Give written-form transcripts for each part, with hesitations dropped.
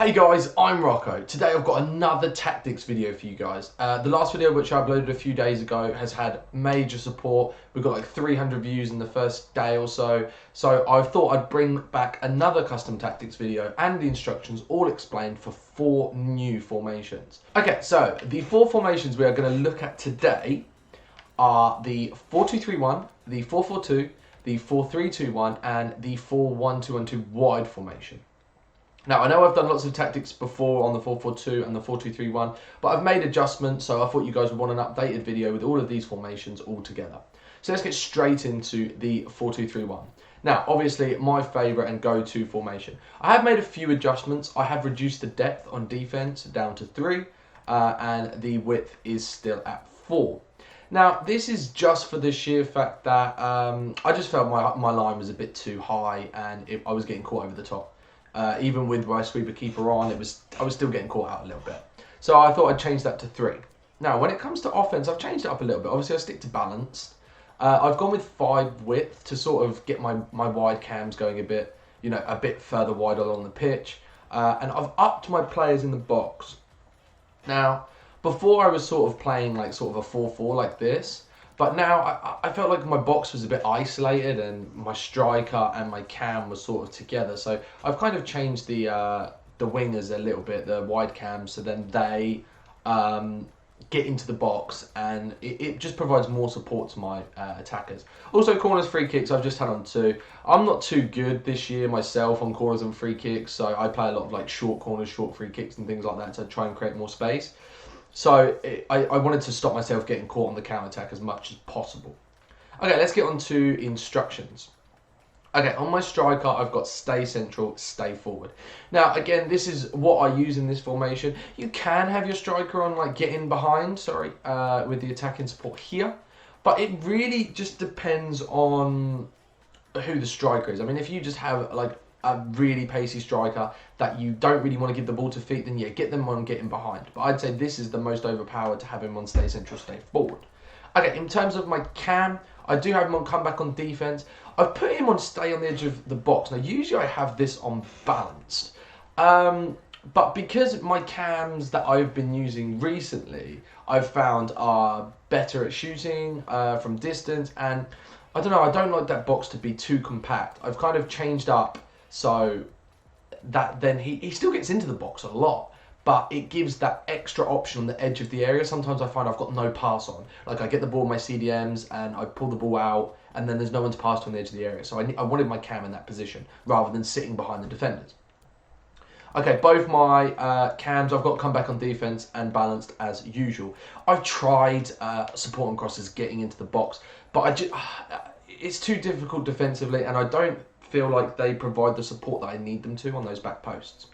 Hey guys, I'm Rocco. Today I've got another tactics video for you guys. The last video, which I uploaded a few days ago, has had major support. We've got like 300 views in the first day or so. So I thought I'd bring back another custom tactics video and the instructions all explained for 4 new formations. Okay, so the 4 formations we are going to look at today are the 4-2-3-1, the 4-4-2, the 4-3-2-1 and the 4-1-2-1-2 wide formation. Now, I know I've done lots of tactics before on the 4-4-2 and the 4-2-3-1, but I've made adjustments, so I thought you guys would want an updated video with all of these formations all together. So let's get straight into the 4-2-3-1. Now, obviously, my favourite and go-to formation. I have made a few adjustments. I have reduced the depth on defence down to 3, and the width is still at 4. Now, this is just for the sheer fact that I just felt my line was a bit too high and I was getting caught over the top. Even with my sweeper keeper on, I was still getting caught out a little bit. So I thought I'd change that to 3. Now, when it comes to offense, I've changed it up a little bit. Obviously, I stick to balanced. I've gone with 5 width to sort of get my wide cams going a bit, a bit further wide along the pitch. And I've upped my players in the box. Now, before I was sort of playing like sort of a 4-4 like this. But now I felt like my box was a bit isolated and my striker and my cam was sort of together. So I've kind of changed the wingers a little bit, the wide cams, so then they get into the box and it just provides more support to my attackers. Also, corners, free kicks, I've just had on 2. I'm not too good this year myself on corners and free kicks, so I play a lot of like short corners, short free kicks and things like that to try and create more space. So I wanted to stop myself getting caught on the counter-attack as much as possible. Okay, let's get on to instructions. Okay, on my striker, I've got stay central, stay forward. Now, again, this is what I use in this formation. You can have your striker on, like, get in behind, with the attacking support here. But it really just depends on who the striker is. I mean, if you just have, like, a really pacey striker that you don't really want to give the ball to feet, then yeah, get them on getting behind. But I'd say this is the most overpowered to have him on stay central, stay forward. Okay, in terms of my cam, I do have him on comeback on defense. I've put him on stay on the edge of the box. Now, usually I have this on balanced. But because my cams that I've been using recently, I've found are better at shooting from distance. And I don't know, I don't like that box to be too compact. I've kind of changed up so that then he still gets into the box a lot, but it gives that extra option on the edge of the area. Sometimes I find I've got no pass on. Like I get the ball in my CDMs and I pull the ball out and then there's no one to pass to on the edge of the area. So I wanted my cam in that position rather than sitting behind the defenders. Okay, both my cams, I've got comeback on defense and balanced as usual. I've tried support and crosses getting into the box, but it's too difficult defensively and I don't feel like they provide the support that I need them to on those back posts.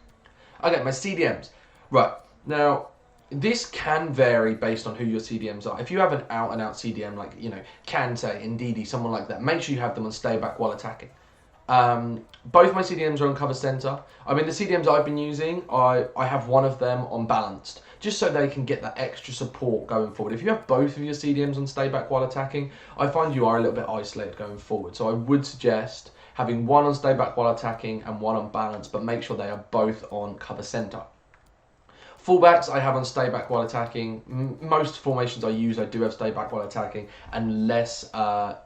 Okay, my CDMs. Right, now this can vary based on who your CDMs are. If you have an out-and-out CDM like, Kante, Ndidi, someone like that, make sure you have them on stay back while attacking. Both my CDMs are on cover centre. I mean, the CDMs I've been using, I have one of them on balanced, just so they can get that extra support going forward. If you have both of your CDMs on stay back while attacking, I find you are a little bit isolated going forward. So I would suggest having one on stay back while attacking and one on balance, but make sure they are both on cover centre. Fullbacks I have on stay back while attacking. Most formations I use, I do have stay back while attacking, unless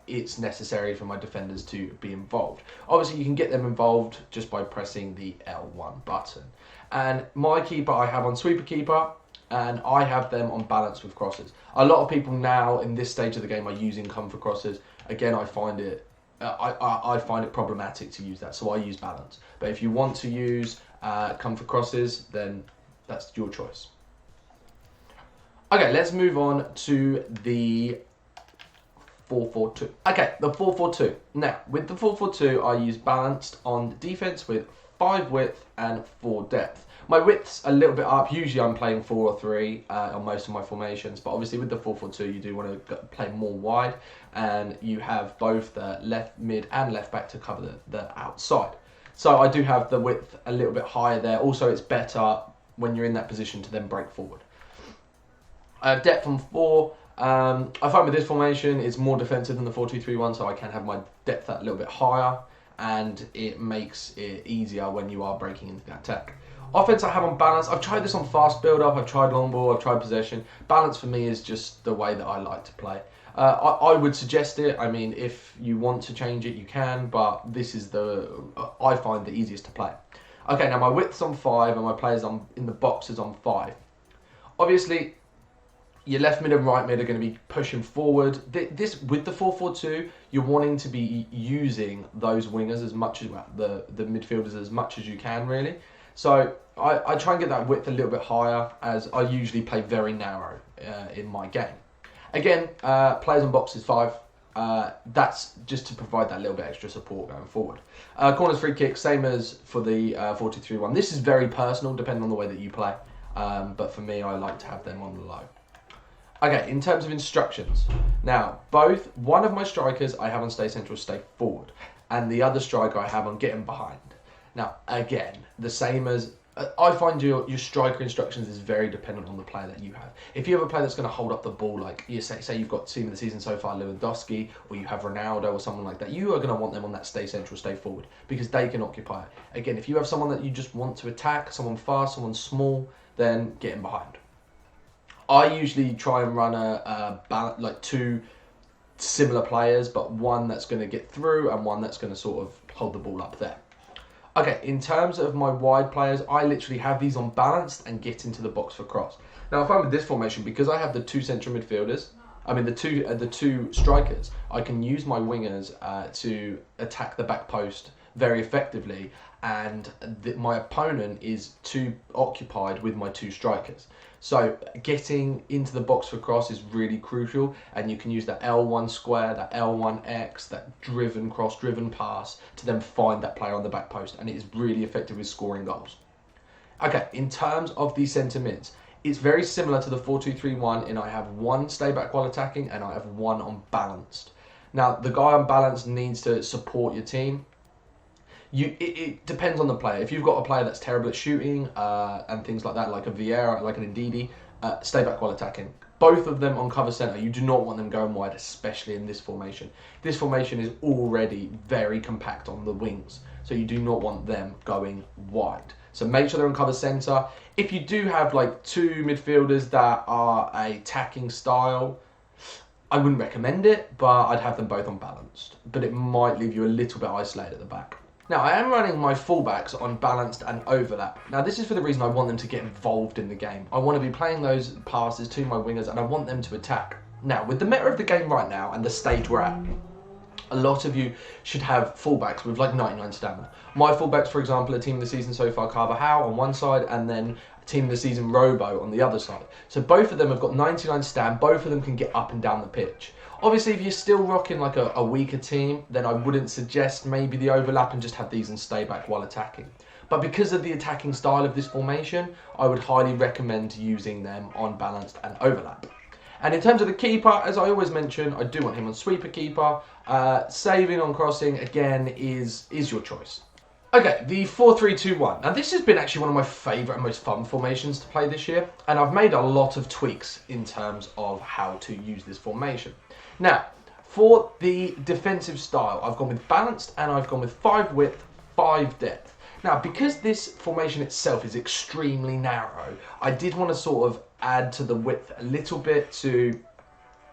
it's necessary for my defenders to be involved. Obviously, you can get them involved just by pressing the L1 button. And my keeper I have on sweeper keeper, and I have them on balance with crosses. A lot of people now in this stage of the game are using comfort crosses. Again, I find it problematic to use that, so I use balance. But if you want to use comfort crosses, then that's your choice. Okay, let's move on to the 4-4-2. Okay, the 4-4-2. Now, with the 4-4-2, I use balanced on defense with 5 width and 4 depth. My width's a little bit up. Usually I'm playing 4 or 3 on most of my formations, but obviously with the 4-4-2 you do want to play more wide, and you have both the left mid and left back to cover the outside. So I do have the width a little bit higher there. Also, it's better when you're in that position to then break forward. I have depth on 4. I find with this formation it's more defensive than the 4-2-3-1, so I can have my depth that little bit higher, and it makes it easier when you are breaking into the attack. Offense I have on balance. I've tried this on fast build-up, I've tried long ball, I've tried possession. Balance for me is just the way that I like to play. I would suggest it. I mean, if you want to change it, you can, but this is I find the easiest to play. Okay, now my width's on 5 and my players in the box is on 5. Obviously, your left mid and right mid are going to be pushing forward. This with the 4-4-2, you're wanting to be using those wingers as much as the midfielders as much as you can, really. So I try and get that width a little bit higher, as I usually play very narrow in my game. Again, players on box is 5. That's just to provide that little bit extra support going forward. Corners, free kicks, same as for the 4-2-3-1. This is very personal, depending on the way that you play. But for me, I like to have them on the low. Okay, in terms of instructions. Now, one of my strikers I have on stay central, stay forward. And the other striker I have on getting behind. Now, again, the same as... I find your striker instructions is very dependent on the player that you have. If you have a player that's going to hold up the ball, like you say you've got team of the season so far, Lewandowski, or you have Ronaldo or someone like that, you are going to want them on that stay central, stay forward, because they can occupy it. Again, if you have someone that you just want to attack, someone fast, someone small, then get in behind. I usually try and run like 2 similar players, but one that's going to get through and one that's going to sort of hold the ball up there. Okay, in terms of my wide players, I literally have these on balanced and get into the box for cross. Now, if I'm with this formation, because I have the 2 central midfielders, the two strikers, I can use my wingers to attack the back post very effectively, and my opponent is too occupied with my 2 strikers. So getting into the box for cross is really crucial, and you can use that L1 square, that L1X, that driven cross, driven pass to then find that player on the back post, and it is really effective with scoring goals. Okay, in terms of the centre mids, it's very similar to the 4-2-3-1 in I have 1 stay back while attacking and I have 1 on balanced. Now, the guy on balanced needs to support your team. It depends on the player. If you've got a player that's terrible at shooting and things like that, like a Vieira, like an Ndidi, stay back while attacking. Both of them on cover centre. You do not want them going wide, especially in this formation. This formation is already very compact on the wings, so you do not want them going wide. So make sure they're on cover centre. If you do have like 2 midfielders that are attacking style, I wouldn't recommend it, but I'd have them both on balanced. But it might leave you a little bit isolated at the back. Now, I am running my fullbacks on balanced and overlap. Now, this is for the reason I want them to get involved in the game. I want to be playing those passes to my wingers, and I want them to attack. Now, with the meta of the game right now and the stage we're at, a lot of you should have fullbacks with like 99 stamina. My fullbacks, for example, are team of the season so far Carvajal on one side, and then team of the season Robo on the other side. So both of them have got 99 stam. Both of them can get up and down the pitch. Obviously, if you're still rocking like a weaker team, then I wouldn't suggest maybe the overlap and just have these and stay back while attacking. But because of the attacking style of this formation, I would highly recommend using them on balanced and overlap. And in terms of the keeper, as I always mention, I do want him on sweeper keeper. Saving on crossing, again, is your choice. Okay, the 4-3-2-1. Now, this has been actually one of my favourite and most fun formations to play this year, and I've made a lot of tweaks in terms of how to use this formation. Now, for the defensive style, I've gone with balanced and I've gone with 5 width, 5 depth. Now, because this formation itself is extremely narrow, I did want to sort of add to the width a little bit to,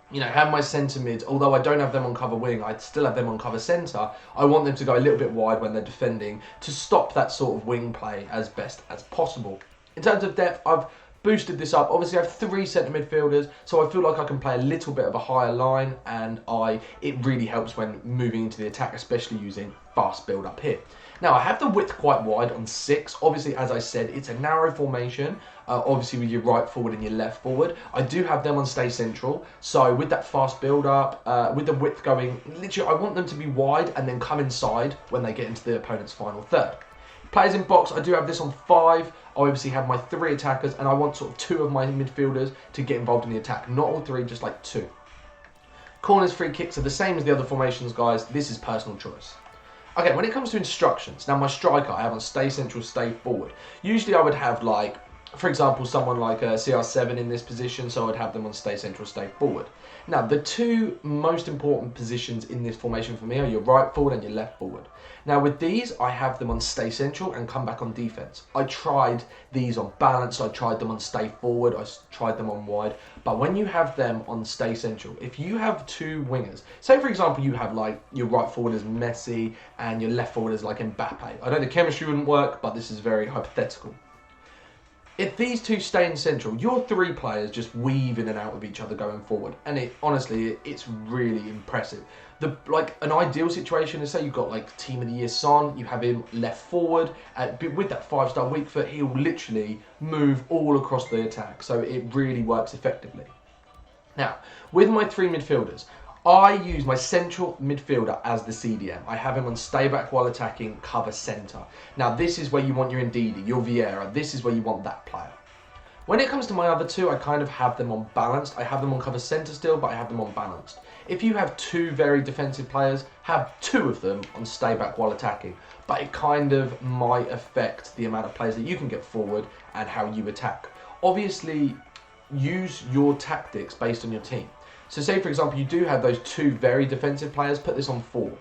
you know, have my centre mids. Although I don't have them on cover wing, I still have them on cover centre. I want them to go a little bit wide when they're defending to stop that sort of wing play as best as possible. In terms of depth, I've boosted this up. Obviously, I have 3 centre midfielders, so I feel like I can play a little bit of a higher line, and it really helps when moving into the attack, especially using fast build up here. Now, I have the width quite wide on 6. Obviously, as I said, it's a narrow formation, obviously with your right forward and your left forward. I do have them on stay central, so with that fast build up, with the width going, literally, I want them to be wide and then come inside when they get into the opponent's final third. Players in box, I do have this on 5. I obviously have my 3 attackers, and I want sort of 2 of my midfielders to get involved in the attack. Not all 3, just like 2. Corners, free kicks are the same as the other formations, guys. This is personal choice. Okay, when it comes to instructions, now my striker I have on stay central, stay forward. Usually I would have like for example, someone like a CR7 in this position, so I'd have them on stay central, stay forward. Now, the two most important positions in this formation for me are your right forward and your left forward. Now, with these, I have them on stay central and come back on defense. I tried these on balance, I tried them on stay forward, I tried them on wide, but when you have them on stay central, if you have two wingers, say for example, you have like your right forward is Messi and your left forward is like Mbappe. I know the chemistry wouldn't work, but this is very hypothetical. If these two stay in central, your three players just weave in and out of each other going forward, and honestly, it's really impressive. Like an ideal situation is, say you've got like Team of the Year Son, you have him left forward, with that 5-star weak foot, he'll literally move all across the attack, so it really works effectively. Now, with my three midfielders, I use my central midfielder as the CDM. I have him on stay back while attacking, cover centre. Now this is where you want your Ndidi, your Vieira. This is where you want that player. When it comes to my other two, I kind of have them on balanced. I have them on cover centre still, but I have them on balanced. If you have two very defensive players, have two of them on stay back while attacking. But it kind of might affect the amount of players that you can get forward and how you attack. Obviously, use your tactics based on your team. So say, for example, you do have those two very defensive players, put this on 4.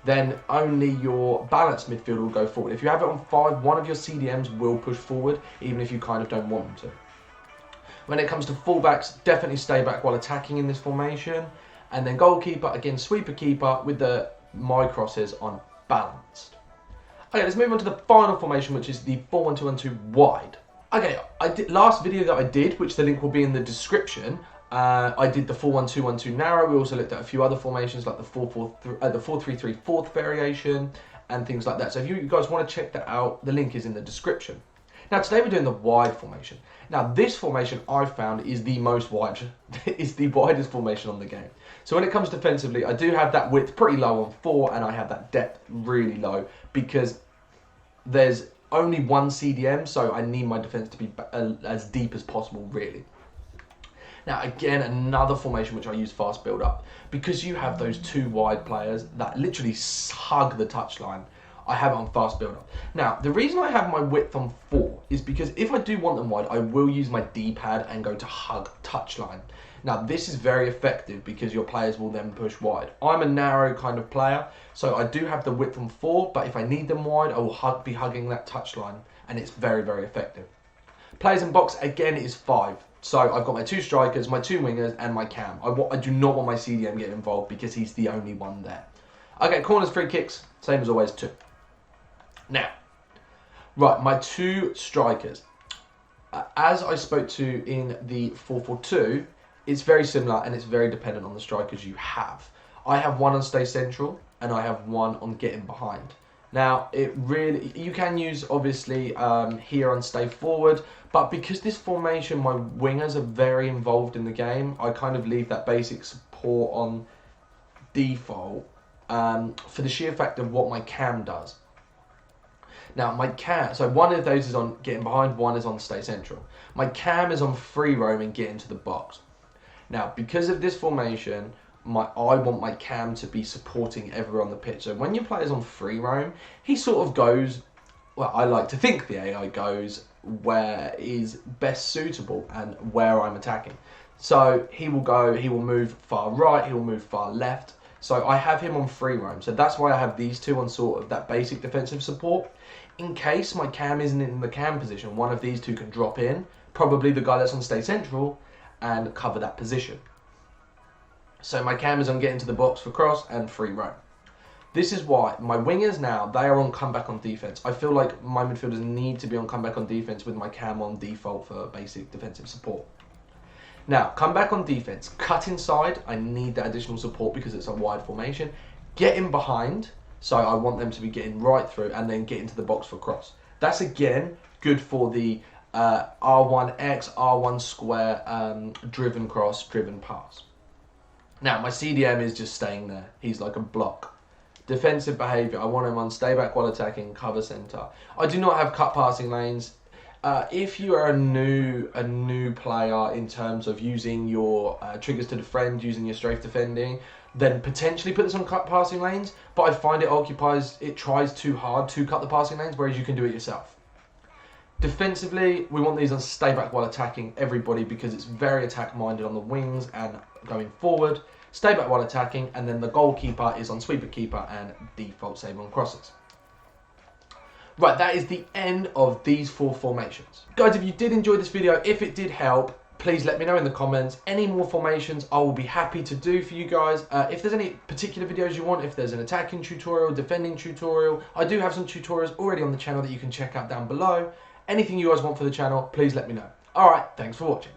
Then only your balanced midfielder will go forward. If you have it on 5, one of your CDMs will push forward, even if you kind of don't want them to. When it comes to fullbacks, definitely stay back while attacking in this formation. And then goalkeeper, again, sweeper keeper with my crosses on balanced. Okay, let's move on to the final formation, which is the 4-1-2-1-2 wide. Okay, last video that I did, which the link will be in the description, I did the 4-1-2-1-2 narrow. We also looked at a few other formations like the 4-3-3 fourth variation and things like that. So if you guys want to check that out, the link is in the description. Now today we're doing the wide formation. Now this formation I've found is the most wide, is the widest formation on the game. So when it comes defensively, I do have that width pretty low on 4 and I have that depth really low because there's only one CDM, so I need my defense to be as deep as possible really. Now again, another formation which I use fast build up. Because you have those two wide players that literally hug the touchline, I have it on fast build up. Now, the reason I have my width on 4 is because if I do want them wide, I will use my D-pad and go to hug touchline. Now, this is very effective because your players will then push wide. I'm a narrow kind of player, so I do have the width on 4, but if I need them wide, I will be hugging that touchline, and it's very, very effective. Players in box, again, is 5. So I've got my 2 strikers, my 2 wingers, and my cam. I do not want my CDM getting involved because he's the only one there. Okay, corners, free kicks, same as always, 2. Now, right, my 2 strikers. As I spoke to in the 4-4-2, it's very similar and it's very dependent on the strikers you have. I have one on stay central and I have one on getting behind. Now, you can use, obviously, here on stay forward, but because this formation, my wingers are very involved in the game, I kind of leave that basic support on default for the sheer fact of what my cam does. Now, my cam, so one of those is on getting behind, one is on stay central. My cam is on free roam and get into the box. Now, because of this formation, I want my cam to be supporting everyone on the pitch. So when your player's on free roam, he sort of goes, well, I like to think the AI goes where is best suitable and where I'm attacking. So he will move far right, he will move far left. So I have him on free roam. So that's why I have these two on sort of that basic defensive support. In case my cam isn't in the cam position, one of these two can drop in, probably the guy that's on stay central, and cover that position. So my cam is on getting to the box for cross and free roam. This is why my wingers now, they are on comeback on defense. I feel like my midfielders need to be on comeback on defense with my cam on default for basic defensive support. Now, come back on defense, cut inside. I need that additional support because it's a wide formation. Get in behind, so I want them to be getting right through and then get into the box for cross. That's again good for the R1X, R1 square, driven cross, driven pass. Now, my CDM is just staying there. He's like a block. Defensive behaviour, I want him on stay back while attacking, cover centre. I do not have cut passing lanes. If you are a new player in terms of using your triggers to defend, using your strafe defending, then potentially put this on cut passing lanes, but I find it tries too hard to cut the passing lanes, whereas you can do it yourself. Defensively, we want these on stay back while attacking everybody because it's very attack minded on the wings and going forward. Stay back while attacking, and then the goalkeeper is on sweeper keeper and default save on crosses. Right, that is the end of these 4 formations. Guys, if you did enjoy this video, if it did help, please let me know in the comments. Any more formations I will be happy to do for you guys. If there's any particular videos you want, if there's an attacking tutorial, defending tutorial, I do have some tutorials already on the channel that you can check out down below. Anything you guys want for the channel, please let me know. Alright, thanks for watching.